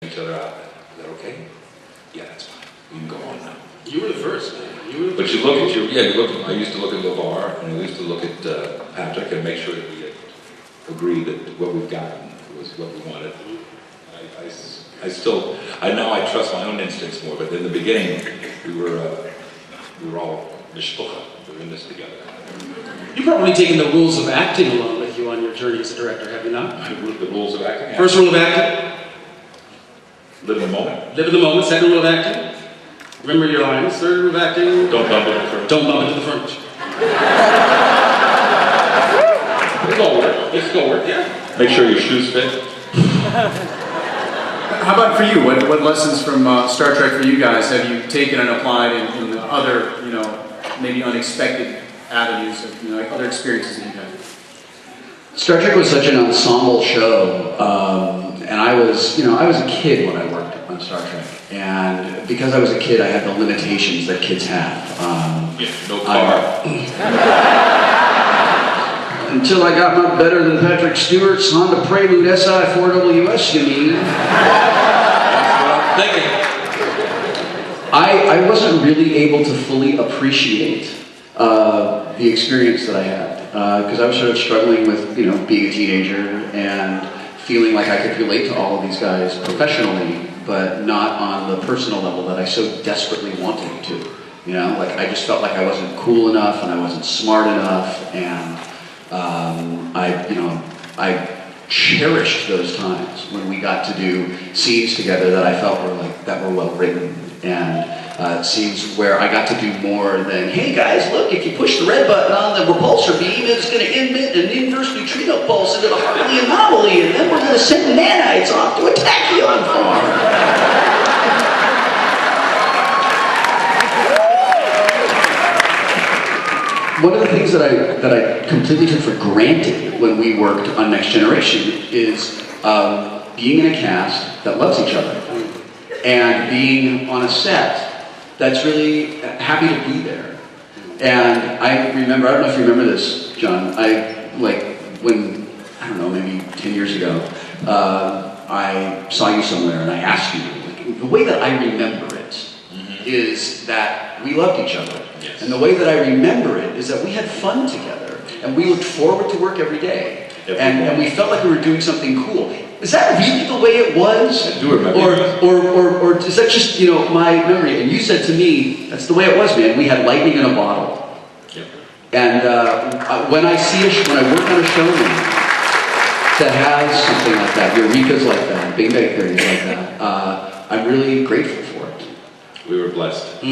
each other out. Is that okay? Yeah, that's fine. We can go on now. You were the first, man. But you look at I used to look at LeVar, and I used to look at Patrick and make sure that we had agreed that what we've gotten was what we wanted. I now I trust my own instincts more, but in the beginning, we were all mishpucha. We were in this together. You've probably taken the rules of acting along with you on your journey as a director, have you not? The rules of acting? First rule of acting? Live in the moment. Live in the moment. Second rule of acting? Remember your lines. Third rule of acting? Don't bump into the furniture. Don't bump into the furniture. It's gonna work, yeah. Make sure your shoes fit. How about for you? What lessons from Star Trek for you guys have you taken and applied in other, maybe unexpected avenues of, other experiences that you've had? Star Trek was such an ensemble show, and I was a kid when I worked on Star Trek, and because I was a kid, I had the limitations that kids have. No car. Until I got my better than Patrick Stewart's Honda Prelude SI4WS, you mean? That's what I'm thinking. I wasn't really able to fully appreciate the experience that I had, because I was sort of struggling with, being a teenager and feeling like I could relate to all of these guys professionally, but not on the personal level that I so desperately wanted to. I just felt like I wasn't cool enough and I wasn't smart enough, and I cherished those times when we got to do scenes together that I felt were well written, and scenes where I got to do more than, hey guys, look, if you push the red button on the repulsor beam, it's going to emit an inverse neutrino pulse into the Hartley anomaly, and then we're going to send nanites off to a tachyon farm. One of the things that I completely took for granted when we worked on Next Generation is being in a cast that loves each other, and being on a set that's really happy to be there. And I remember, I don't know if you remember this, John, maybe 10 years ago, I saw you somewhere and I asked you, the way that I remember it is that we loved each other. Yes. And the way that I remember it is that we had fun together, and we looked forward to work every day. And we felt like we were doing something cool. Is that really the way it was? I do remember. Or is that just, my memory? And you said to me, that's the way it was, man. We had lightning in a bottle. Yep. And when I work on a show now, that has something like that, Eureka's like that, Big Bang Theory is like that, I'm really grateful for it. We were blessed.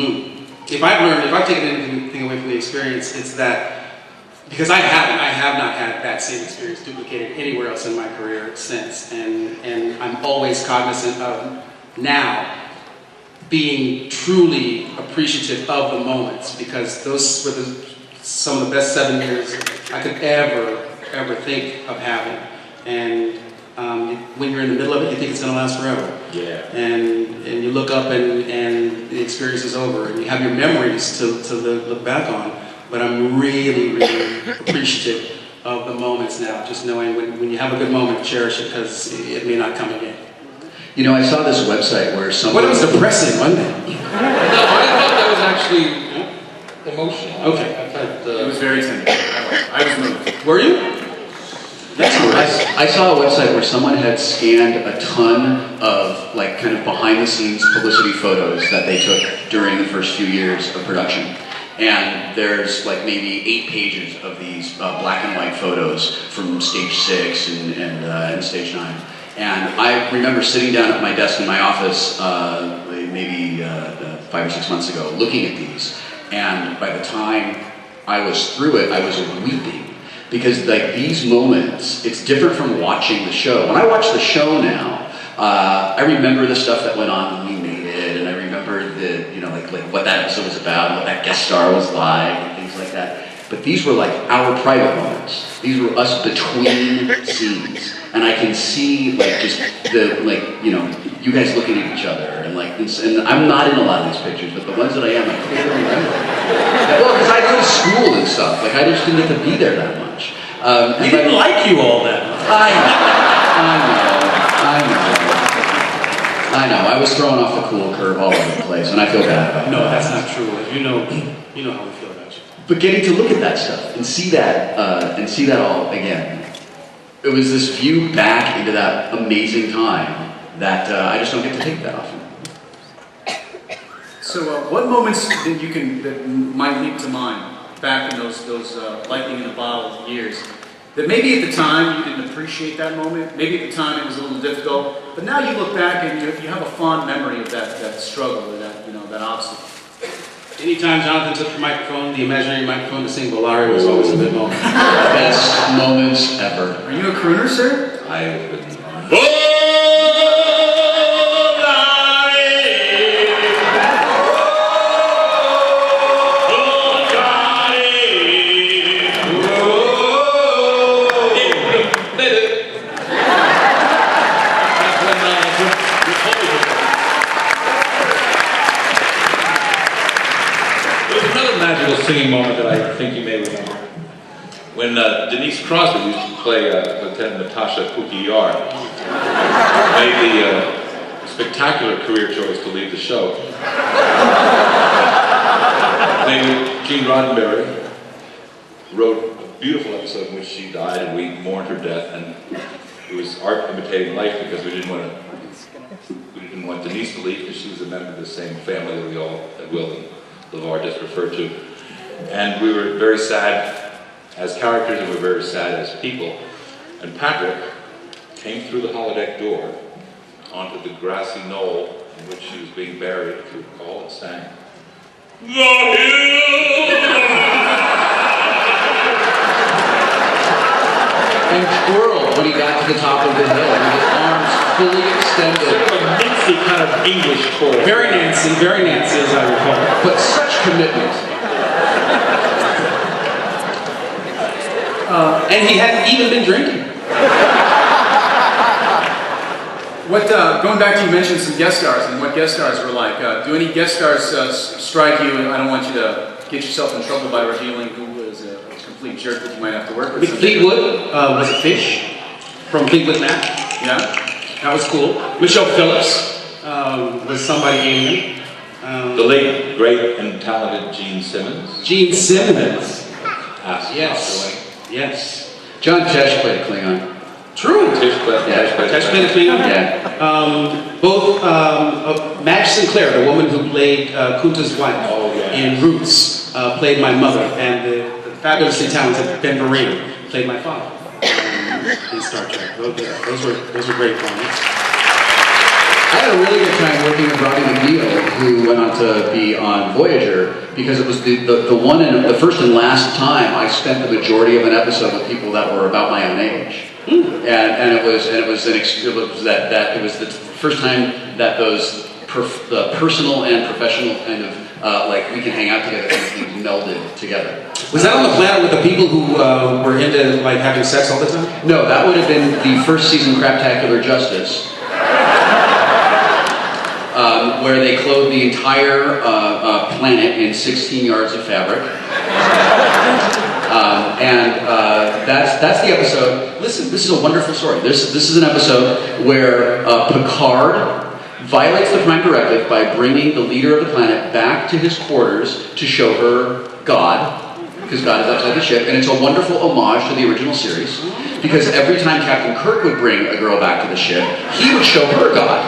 If I've taken anything away from the experience, it's that, because I have not had that same experience duplicated anywhere else in my career since, and I'm always cognizant of now being truly appreciative of the moments, because those were some of the best 7 years I could ever think of having. And when you're in the middle of it, you think it's going to last forever. Yeah. And you look up and the experience is over, and you have your memories to look back on. But I'm really appreciative of the moments now, just knowing when you have a good moment, cherish it, because it may not come again. I saw this website where someone... Well, it was depressing, wasn't it? No, I thought that was actually emotional. Okay. It was very tender. I was moved. Were you? I saw a website where someone had scanned a ton of kind of behind the scenes publicity photos that they took during the first few years of production. And there's maybe 8 pages of these black and white photos from stage 6 and stage 9. And I remember sitting down at my desk in my office maybe 5 or 6 months ago looking at these. And by the time I was through it, I was weeping. Because these moments, it's different from watching the show. When I watch the show now, I remember the stuff that went on when we made it, and I remember what that episode was about, and what that guest star was like, and things like that. But these were our private moments. These were us between scenes, and I can see just you guys looking at each other, and I'm not in a lot of these pictures, but the ones that I am, I clearly remember. Well, because I go to school and stuff. I just didn't get to be there that much. He didn't like you all that much. I know. I know. I was throwing off the cool curve all over the place, and I feel bad about it. No, that's not true. You know how we feel about you. But getting to look at that stuff and see that all again, it was this view back into that amazing time that I just don't get to take that often. So, what moments that might leap to mind back in those lightning in the bottle years that maybe at the time you didn't appreciate that moment, maybe at the time it was a little difficult, but now you look back and you have a fond memory of that struggle or that obstacle? Anytime Jonathan took the microphone, the imaginary microphone to sing Volare was always a good moment. Best moments ever. Are you a crooner, sir? I've been... Singing moment that I think you may remember. When Denise Crosby used to play Lieutenant Natasha Pukiyar, made the spectacular career choice to leave the show. Gene Roddenberry wrote a beautiful episode in which she died and we mourned her death, and it was art imitating life because we didn't want Denise to leave because she was a member of the same family that Wil and LeVar just referred to. And we were very sad as characters, and we were very sad as people. And Patrick came through the holodeck door onto the grassy knoll in which she was being buried, if you recall, and sang, "The hill!" And twirled when he got to the top of the hill, with his arms fully extended. Sort of a Nancy kind of English twirl. Very Nancy as I recall. But such commitment. And he hadn't even been drinking. Going back to, you mentioned some guest stars and what guest stars were like. Do any guest stars strike you? And I don't want you to get yourself in trouble by revealing who was a complete jerk that you might have to work with. Fleetwood was a Fish from Fleetwood Mac. Yeah? That was cool. Michelle Phillips was somebody alien. The late, great, and talented Gene Simmons. Gene Simmons. Yes. Yes. John Tesh played a Klingon. True. Tish played Tesh played a Klingon? Yeah. Both Madge Sinclair, the woman who played Kunta's wife in Roots, played my mother, and the fabulously talented Ben Vereen played my father in Star Trek. Those were great moments. I had a really good time working with Robbie McNeil, who went on to be on Voyager, because it was the first and last time I spent the majority of an episode with people that were about my own age, and it was the first time that those the personal and professional kind of like we can hang out together kind of things melded together. Was that on the planet with the people who were into like having sex all the time? No, that would have been the first season Craptacular Justice. Where they clothed the entire planet in 16 yards of fabric. That's the episode. Listen, this is a wonderful story. This is an episode where Picard violates the Prime Directive by bringing the leader of the planet back to his quarters to show her God, because God is outside the ship, and it's a wonderful homage to the original series, because every time Captain Kirk would bring a girl back to the ship, he would show her God.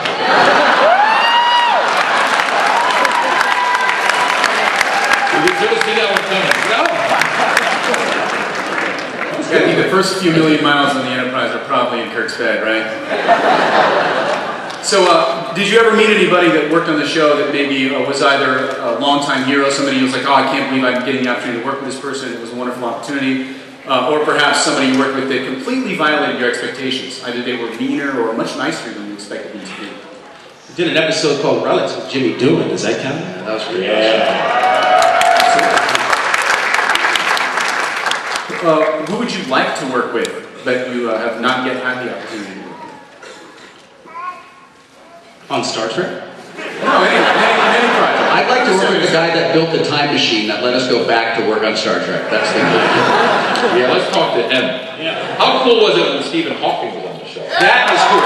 You should have seen that one coming. No. I think the first few million miles on the Enterprise are probably in Kirk's bed, right? So, did you ever meet anybody that worked on the show that maybe was either a longtime hero, somebody who was like, oh, I can't believe I'm getting the opportunity to work with this person, it was a wonderful opportunity, or perhaps somebody you worked with that completely violated your expectations, either they were meaner or much nicer than you expected them to be? I did an episode called Relics with Jimmy Doohan. Does that count? Yeah, that was pretty awesome. Who would you like to work with that you have not yet had the opportunity to work with? On Star Trek? No, any project. I'd like to work with the guy that built the time machine that let us go back to work on Star Trek. That's the guy. Yeah, let's talk to him. Yeah. How cool was it when Stephen Hawking was on the show? That was cool.